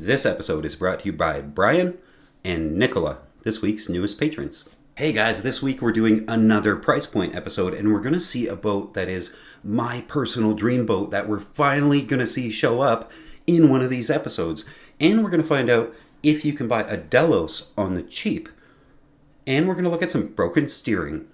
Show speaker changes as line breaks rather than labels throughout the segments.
This episode is brought to you by Brian and Nicola, this week's newest patrons. Hey guys, this week we're doing another price point episode, and we're going to see a boat that is my personal dream boat that we're finally going to see show up in one of these episodes. And we're going to find out if you can buy a Delos on the cheap. And we're going to look at some broken steering.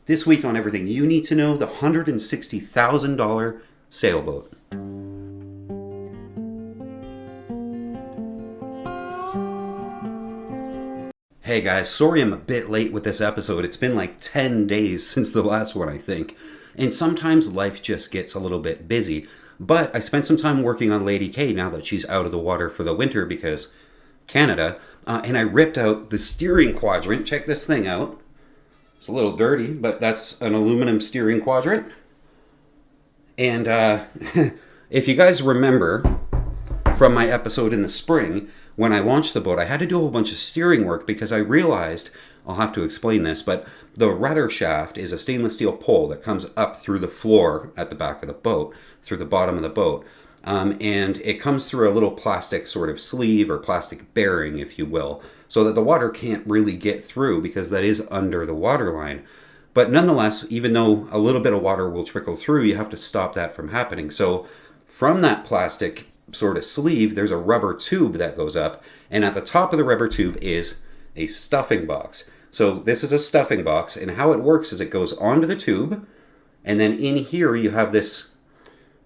This week on Everything You Need to Know, the $160,000 sailboat. Hey guys, sorry I'm a bit late with this episode. It's been like 10 days since the last one, I think. And sometimes life just gets a little bit busy. But I spent some time working on Lady K now that she's out of the water for the winter because Canada. And I ripped out the steering quadrant. Check this thing out. It's a little dirty, but that's an aluminum steering quadrant. And if you guys remember from my episode in the spring, when I launched the boat, I had to do a whole bunch of steering work because I realized, I'll have to explain this, but the rudder shaft is a stainless steel pole that comes up through the floor at the back of the boat, through the bottom of the boat. And it comes through a little plastic sort of sleeve or plastic bearing, if you will, so that the water can't really get through because that is under the waterline. But nonetheless, even though a little bit of water will trickle through, you have to stop that from happening. So from that plastic sort of sleeve, there's a rubber tube that goes up, and at the top of the rubber tube is a stuffing box. So this is a stuffing box, and how it works is it goes onto the tube, and then in here you have this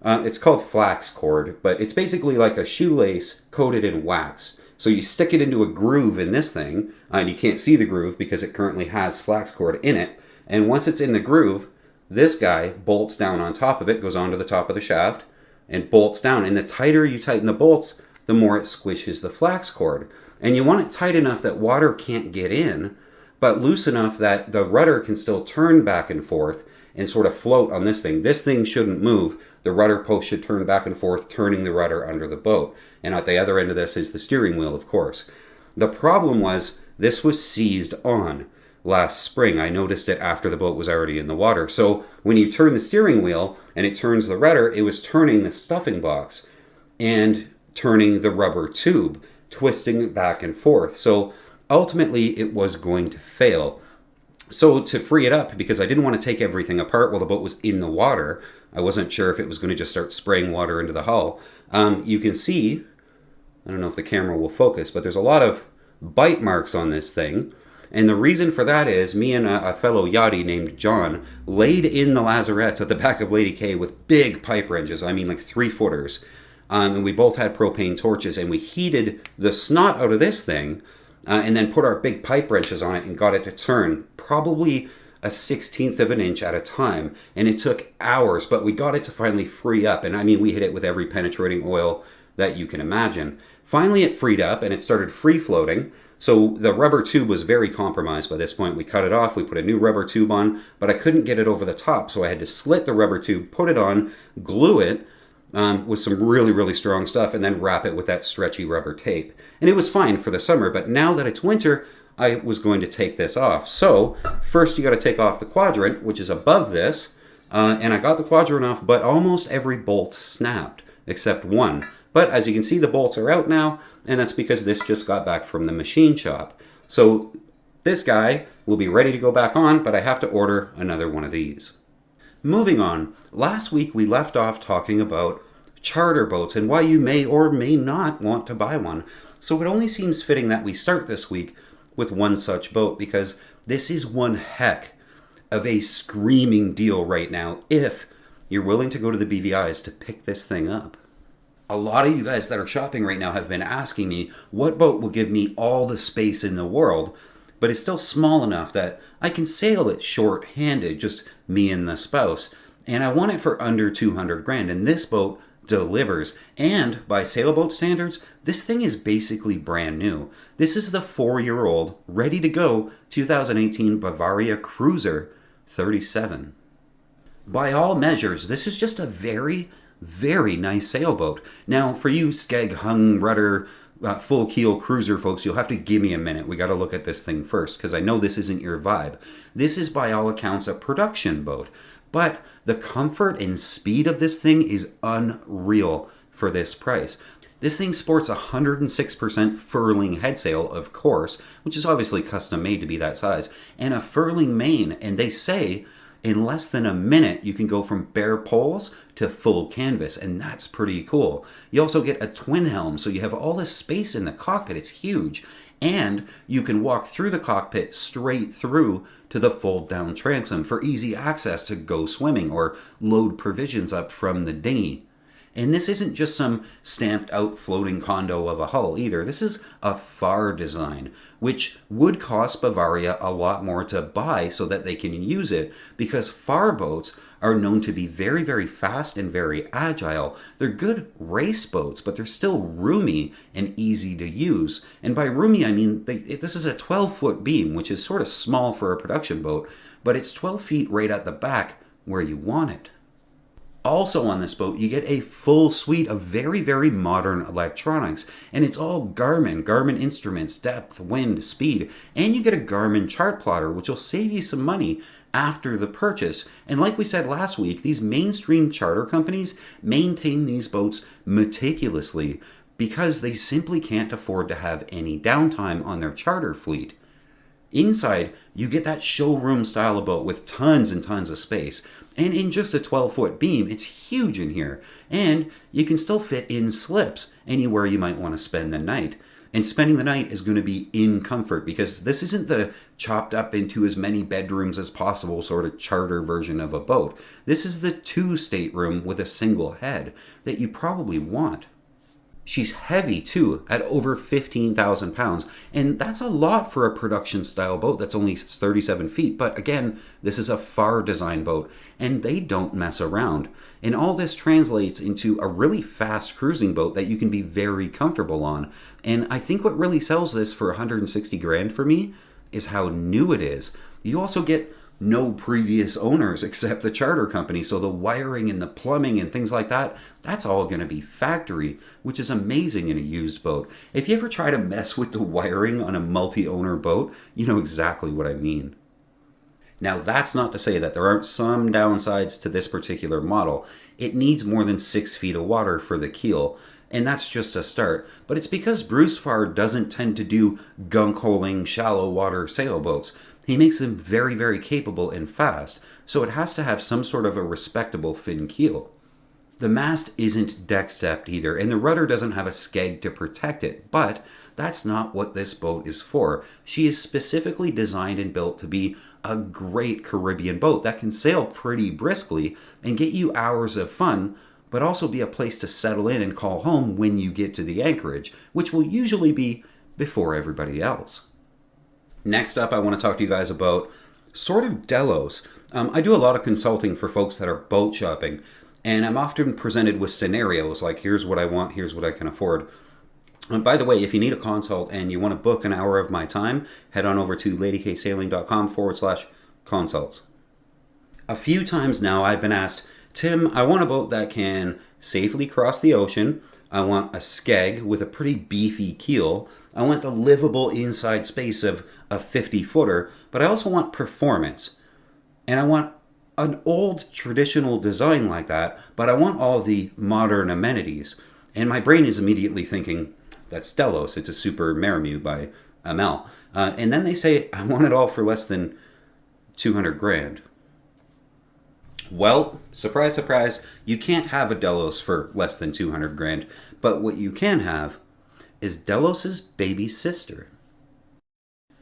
it's called flax cord, but it's basically like a shoelace coated in wax. So you stick it into a groove in this thing, and you can't see the groove because it currently has flax cord in it. And once it's in the groove, this guy bolts down on top of it, goes onto the top of the shaft, and bolts down. And the tighter you tighten the bolts, the more it squishes the flax cord. And you want it tight enough that water can't get in, but loose enough that the rudder can still turn back and forth and sort of float on this thing. This thing shouldn't move. The rudder post should turn back and forth, turning the rudder under the boat. And at the other end of this is the steering wheel, of course. The problem was this was seized on last spring. I noticed it after the boat was already in the water. So when you turn the steering wheel and it turns the rudder, it was turning the stuffing box and turning the rubber tube, twisting it back and forth. So ultimately it was going to fail. So to free it up, because I didn't want to take everything apart while the boat was in the water, I wasn't sure if it was going to just start spraying water into the hull. You can see, I don't know if the camera will focus, but there's a lot of bite marks on this thing. And the reason for that is me and a fellow yachty named John laid in the lazarettes at the back of Lady K with big pipe wrenches, I mean like 3-footers. And we both had propane torches, and we heated the snot out of this thing and then put our big pipe wrenches on it and got it to turn probably a 1/16 of an inch at a time. And it took hours, but we got it to finally free up. And I mean, we hit it with every penetrating oil that you can imagine. Finally, it freed up and it started free floating. So the rubber tube was very compromised by this point. We cut it off, we put a new rubber tube on, but I couldn't get it over the top. So I had to slit the rubber tube, put it on, glue it with some really, really strong stuff, and then wrap it with that stretchy rubber tape. And it was fine for the summer, but now that it's winter, I was going to take this off. So first you got to take off the quadrant, which is above this, and I got the quadrant off, but almost every bolt snapped, except one. But as you can see, the bolts are out now, and that's because this just got back from the machine shop. So this guy will be ready to go back on, but I have to order another one of these. Moving on, last week we left off talking about charter boats and why you may or may not want to buy one. So it only seems fitting that we start this week with one such boat, because this is one heck of a screaming deal right now if you're willing to go to the BVIs to pick this thing up. A lot of you guys that are shopping right now have been asking me what boat will give me all the space in the world, but it's still small enough that I can sail it short-handed, just me and the spouse. And I want it for under 200 grand, and this boat delivers. And by sailboat standards, this thing is basically brand new. This is the 4-year-old, ready-to-go 2018 Bavaria Cruiser 37. By all measures, this is just a very, very nice sailboat. Now, for you skeg hung rudder full keel cruiser folks, you'll have to give me a minute. We got to look at this thing first, because I know this isn't your vibe. This is by all accounts a production boat, but the comfort and speed of this thing is unreal for this price. This thing sports a 106% furling headsail, of course, which is obviously custom made to be that size, and a furling main, and they say in less than a minute you can go from bare poles to full canvas, and that's pretty cool. You also get a twin helm, so you have all this space in the cockpit. It's huge. And you can walk through the cockpit straight through to the fold down transom for easy access to go swimming or load provisions up from the dinghy. And this isn't just some stamped out floating condo of a hull either. This is a phar design, which would cost Bavaria a lot more to buy so that they can use it, because phar boats are known to be very, very fast and very agile. They're good race boats, but they're still roomy and easy to use. And by roomy, I mean this is a 12-foot beam, which is sort of small for a production boat, but it's 12 feet right at the back where you want it. Also on this boat, you get a full suite of very, very modern electronics, and it's all Garmin instruments, depth, wind, speed, and you get a Garmin chart plotter, which will save you some money after the purchase. And like we said last week, these mainstream charter companies maintain these boats meticulously because they simply can't afford to have any downtime on their charter fleet. Inside, you get that showroom style of boat with tons and tons of space. And in just a 12-foot beam, it's huge in here. And you can still fit in slips anywhere you might want to spend the night. And spending the night is going to be in comfort, because this isn't the chopped up into as many bedrooms as possible sort of charter version of a boat. This is the 2-stateroom with a single head that you probably want. She's heavy too, at over 15,000 pounds, and that's a lot for a production style boat that's only 37 feet, but again, this is a phar design boat, and they don't mess around. And all this translates into a really fast cruising boat that you can be very comfortable on. And I think what really sells this for 160 grand for me is how new it is. You also get no previous owners except the charter company, so the wiring and the plumbing and things like that, that's all going to be factory, which is amazing in a used boat. If you ever try to mess with the wiring on a multi-owner boat, you know exactly what I mean. Now, that's not to say that there aren't some downsides to this particular model. It needs more than 6 feet of water for the keel, and that's just a start. But it's because Bruce Phar doesn't tend to do gunk-holing, shallow water sailboats. He makes them very, very capable and fast, so it has to have some sort of a respectable fin keel. The mast isn't deck-stepped either, and the rudder doesn't have a skeg to protect it, but that's not what this boat is for. She is specifically designed and built to be a great Caribbean boat that can sail pretty briskly and get you hours of fun, but also be a place to settle in and call home when you get to the anchorage, which will usually be before everybody else. Next up, I want to talk to you guys about sort of Delos. I do a lot of consulting for folks that are boat shopping, and I'm often presented with scenarios like, here's what I want, here's what I can afford. And by the way, if you need a consult and you want to book an hour of my time, head on over to ladyksailing.com/consults. A few times now I've been asked, Tim, I want a boat that can safely cross the ocean. I want a skeg with a pretty beefy keel. I want the livable inside space of a 50-footer, but I also want performance. And I want an old traditional design like that, but I want all the modern amenities. And my brain is immediately thinking, that's Delos. It's a Super Maremu by Amel. And then they say, I want it all for less than 200 grand. Well, surprise, surprise, you can't have a Delos for less than 200 grand. But what you can have is Delos's baby sister.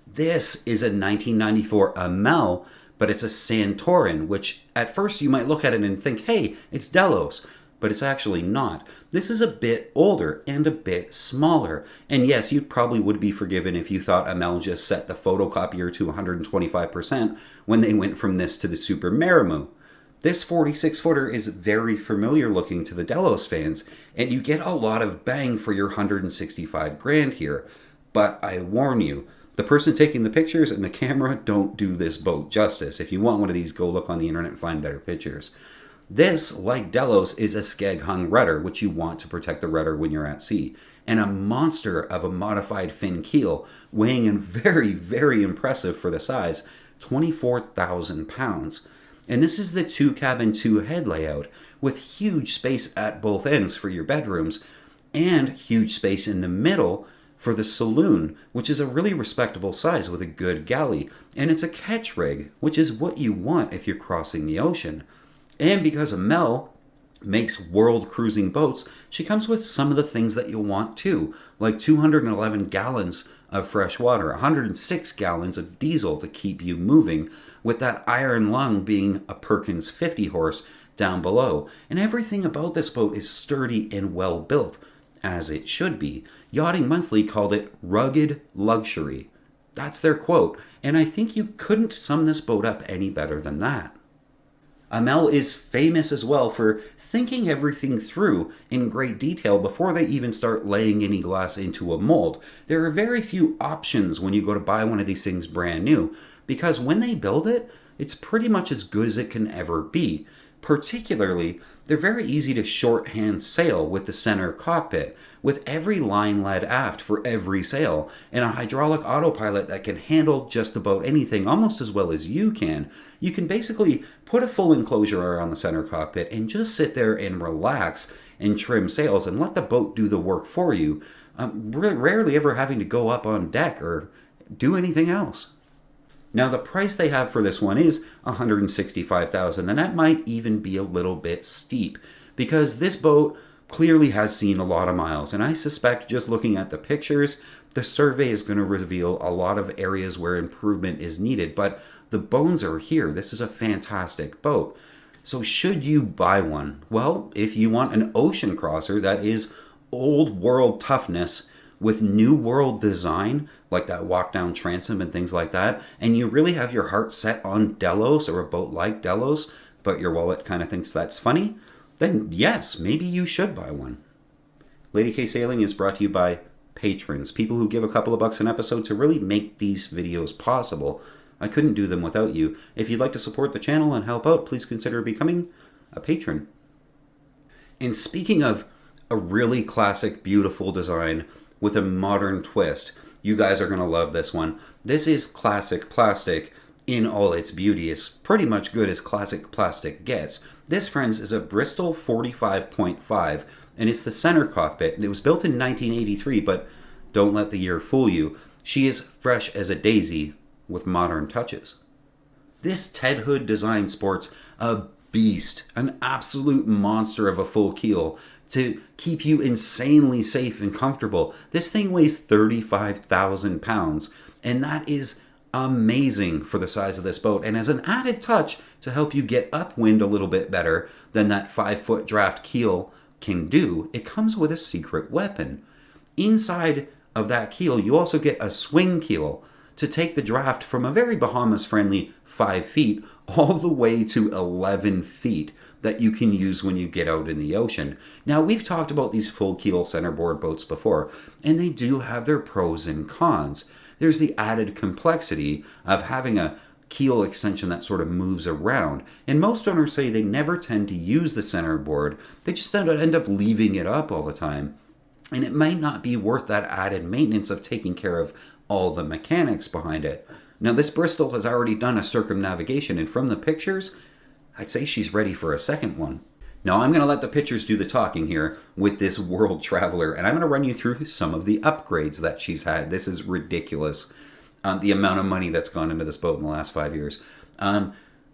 This is a 1994 Amel, but it's a Santorin, which at first you might look at it and think, hey, it's Delos. But it's actually not. This is a bit older and a bit smaller. And yes, you probably would be forgiven if you thought Amel just set the photocopier to 125% when they went from this to the Super Maremu. This 46-footer is very familiar looking to the Delos fans, and you get a lot of bang for your 165 grand here. But I warn you, the person taking the pictures and the camera don't do this boat justice. If you want one of these, go look on the internet and find better pictures. This, like Delos, is a skeg-hung rudder, which you want to protect the rudder when you're at sea, and a monster of a modified fin keel, weighing in very, very impressive for the size, 24,000 pounds. And this is the 2-cabin, 2-head layout, with huge space at both ends for your bedrooms. and huge space in the middle for the saloon, which is a really respectable size with a good galley. And it's a catch rig, which is what you want if you're crossing the ocean. And because Amel makes world cruising boats, she comes with some of the things that you'll want too, like 211 gallons of fresh water, 106 gallons of diesel to keep you moving, with that iron lung being a Perkins 50 horse down below. And everything about this boat is sturdy and well built, as it should be. Yachting Monthly called it rugged luxury. That's their quote, and I think you couldn't sum this boat up any better than that. Amel is famous as well for thinking everything through in great detail before they even start laying any glass into a mold. There are very few options when you go to buy one of these things brand new, because when they build it, it's pretty much as good as it can ever be. Particularly, they're very easy to shorthand sail with the center cockpit, with every line led aft for every sail, and a hydraulic autopilot that can handle just about anything almost as well as you can. You can basically put a full enclosure around the center cockpit and just sit there and relax and trim sails and let the boat do the work for you, rarely ever having to go up on deck or do anything else. Now the price they have for this one is $165,000, and that might even be a little bit steep because this boat clearly has seen a lot of miles, and I suspect just looking at the pictures, the survey is going to reveal a lot of areas where improvement is needed, but the bones are here. This is a fantastic boat. So should you buy one? Well, if you want an ocean crosser that is old world toughness with new world design, like that walk down transom and things like that, and you really have your heart set on Delos or a boat like Delos, but your wallet kind of thinks that's funny, then yes, maybe you should buy one. Lady K Sailing is brought to you by patrons, people who give a couple of bucks an episode to really make these videos possible. I couldn't do them without you. If you'd like to support the channel and help out, please consider becoming a patron. And speaking of a really classic, beautiful design with a modern twist, you guys are going to love this one. This is classic plastic in all its beauty. It's pretty much good as classic plastic gets. This, friends, is a Bristol 45.5, and it's the center cockpit. And it was built in 1983, but don't let the year fool you. She is fresh as a daisy with modern touches. This Ted Hood design sports a beast, an absolute monster of a full keel to keep you insanely safe and comfortable. This thing weighs 35,000 pounds, and that is amazing for the size of this boat. And as an added touch to help you get upwind a little bit better than that 5-foot draft keel can do, it comes with a secret weapon. Inside of that keel, you also get a swing keel to take the draft from a very Bahamas-friendly 5 feet all the way to 11 feet that you can use when you get out in the ocean. Now, we've talked about these full keel centerboard boats before, and they do have their pros and cons. There's the added complexity of having a keel extension that sort of moves around, and most owners say they never tend to use the centerboard. They just end up leaving it up all the time, and it might not be worth that added maintenance of taking care of all the mechanics behind it. Now, this Bristol has already done a circumnavigation, and from the pictures, I'd say she's ready for a second one. Now, I'm going to let the pictures do the talking here with this World Traveler, and I'm going to run you through some of the upgrades that she's had. This is ridiculous, the amount of money that's gone into this boat in the last 5 years.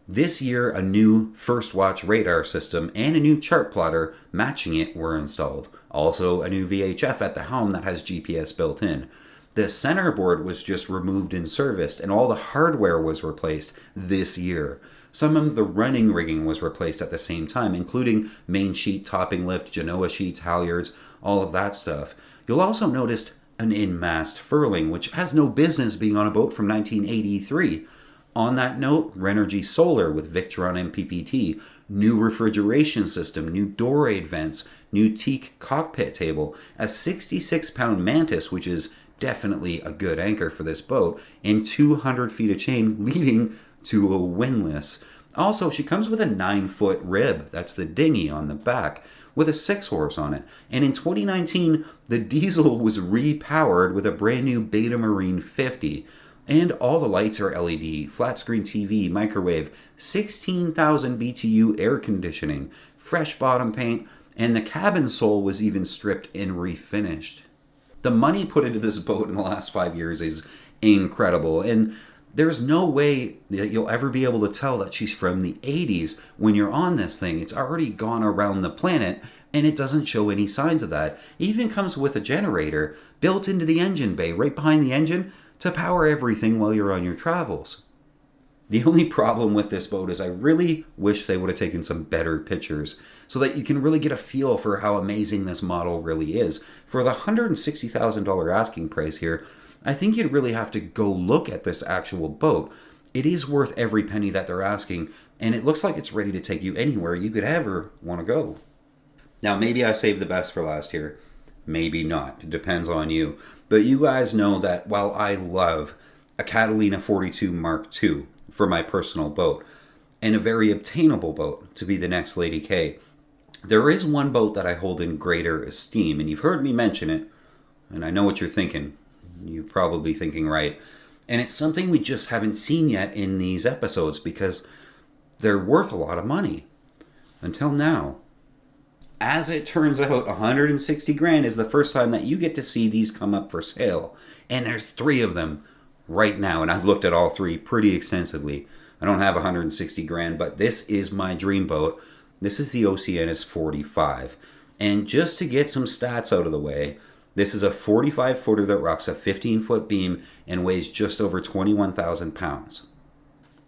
This year, a new first watch radar system and a new chart plotter matching it were installed. Also, a new VHF at the helm that has GPS built in. The centerboard was just removed and serviced, and all the hardware was replaced this year. Some of the running rigging was replaced at the same time, including main sheet, topping lift, Genoa sheets, halyards, all of that stuff. You'll also notice an in-mast furling, which has no business being on a boat from 1983. On that note, Renergy Solar with Victron MPPT, new refrigeration system, new doorway vents, new teak cockpit table, a 66-pound Mantis, which is definitely a good anchor for this boat, and 200 feet of chain leading to a windlass. Also, she comes with a 9-foot rib, that's the dinghy on the back, with a 6-horse on it. And in 2019, the diesel was repowered with a brand new Beta Marine 50. And all the lights are LED, flat screen TV, microwave, 16,000 BTU air conditioning, fresh bottom paint, and the cabin sole was even stripped and refinished. The money put into this boat in the last 5 years is incredible, and there's no way that you'll ever be able to tell that she's from the 80s when you're on this thing. It's already gone around the planet, and it doesn't show any signs of that. It even comes with a generator built into the engine bay, right behind the engine, to power everything while you're on your travels. The only problem with this boat is I really wish they would have taken some better pictures so that you can really get a feel for how amazing this model really is. For the $160,000 asking price here, I think you'd really have to go look at this actual boat. It is worth every penny that they're asking, and it looks like it's ready to take you anywhere you could ever want to go. Now, maybe I saved the best for last here. Maybe not. It depends on you. But you guys know that while I love a Catalina 42 Mark II for my personal boat, and a very obtainable boat to be the next Lady K, there is one boat that I hold in greater esteem, and you've heard me mention it, and I know what you're thinking. You're probably thinking right. And it's something we just haven't seen yet in these episodes because they're worth a lot of money. Until now. As it turns out, 160 grand is the first time that you get to see these come up for sale. And there's 3 of them right now, and I've looked at all 3 pretty extensively. I don't have 160 grand, but this is my dream boat. This is the Oceanis 45. And just to get some stats out of the way, this is a 45-footer that rocks a 15-foot beam and weighs just over 21,000 pounds.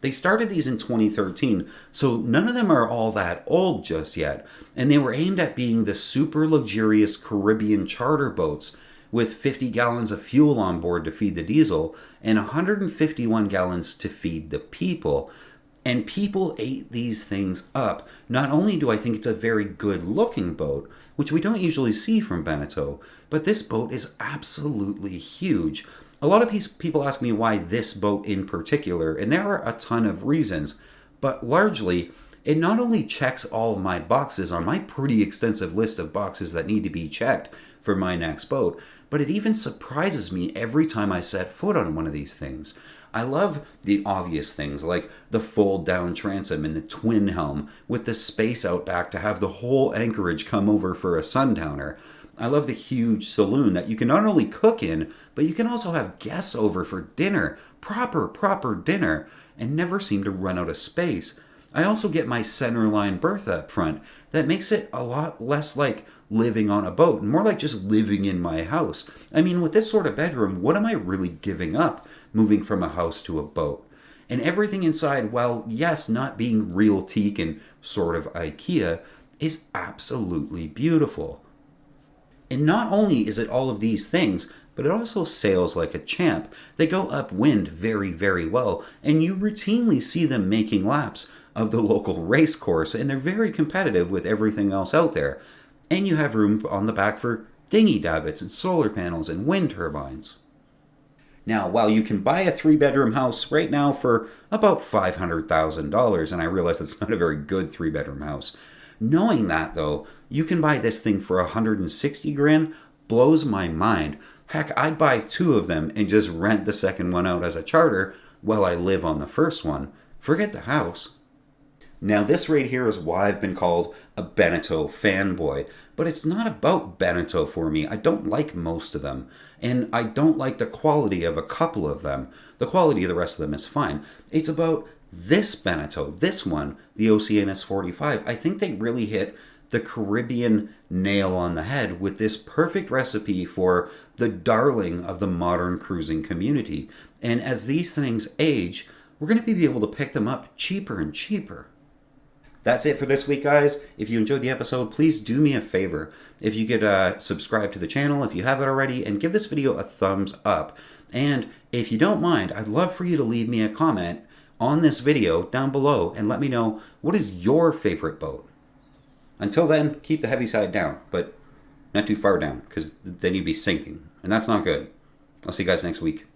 They started these in 2013, so none of them are all that old just yet, and they were aimed at being the super luxurious Caribbean charter boats with 50 gallons of fuel on board to feed the diesel and 151 gallons to feed the people. And people ate these things up. Not only do I think it's a very good looking boat, which we don't usually see from Beneteau, but this boat is absolutely huge. A lot of people ask me why this boat in particular, and there are a ton of reasons, but largely it not only checks all of my boxes on my pretty extensive list of boxes that need to be checked for my next boat, but it even surprises me every time I set foot on one of these things. I love the obvious things like the fold down transom and the twin helm with the space out back to have the whole anchorage come over for a sundowner. I love the huge saloon that you can not only cook in, but you can also have guests over for dinner, proper dinner, and never seem to run out of space. I also get my centerline berth up front that makes it a lot less like living on a boat and more like just living in my house. I mean, with this sort of bedroom, what am I really giving up moving from a house to a boat? And everything inside, while yes, not being real teak and sort of IKEA, is absolutely beautiful. And not only is it all of these things, but it also sails like a champ. They go upwind very, very well, and you routinely see them making laps of the local race course, and they're very competitive with everything else out there. And you have room on the back for dinghy davits and solar panels and wind turbines. Now, while you can buy a 3-bedroom house right now for about $500,000, and I realize that's not a very good 3-bedroom house, knowing that though, you can buy this thing for 160 grand blows my mind. Heck, I'd buy 2 of them and just rent the second one out as a charter while I live on the first one. Forget the house. Now, this right here is why I've been called a Beneteau fanboy, but it's not about Beneteau for me. I don't like most of them, and I don't like the quality of a couple of them. The quality of the rest of them is fine. It's about this Beneteau, this one, the Oceanis 45. I think they really hit the Caribbean nail on the head with this perfect recipe for the darling of the modern cruising community. And as these things age, we're going to be able to pick them up cheaper and cheaper. That's it for this week, guys. If you enjoyed the episode, please do me a favor. If you could subscribe to the channel if you haven't already, and give this video a thumbs up. And if you don't mind, I'd love for you to leave me a comment on this video down below and let me know what is your favorite boat. Until then, keep the heavy side down, but not too far down, because then you'd be sinking, and that's not good. I'll see you guys next week.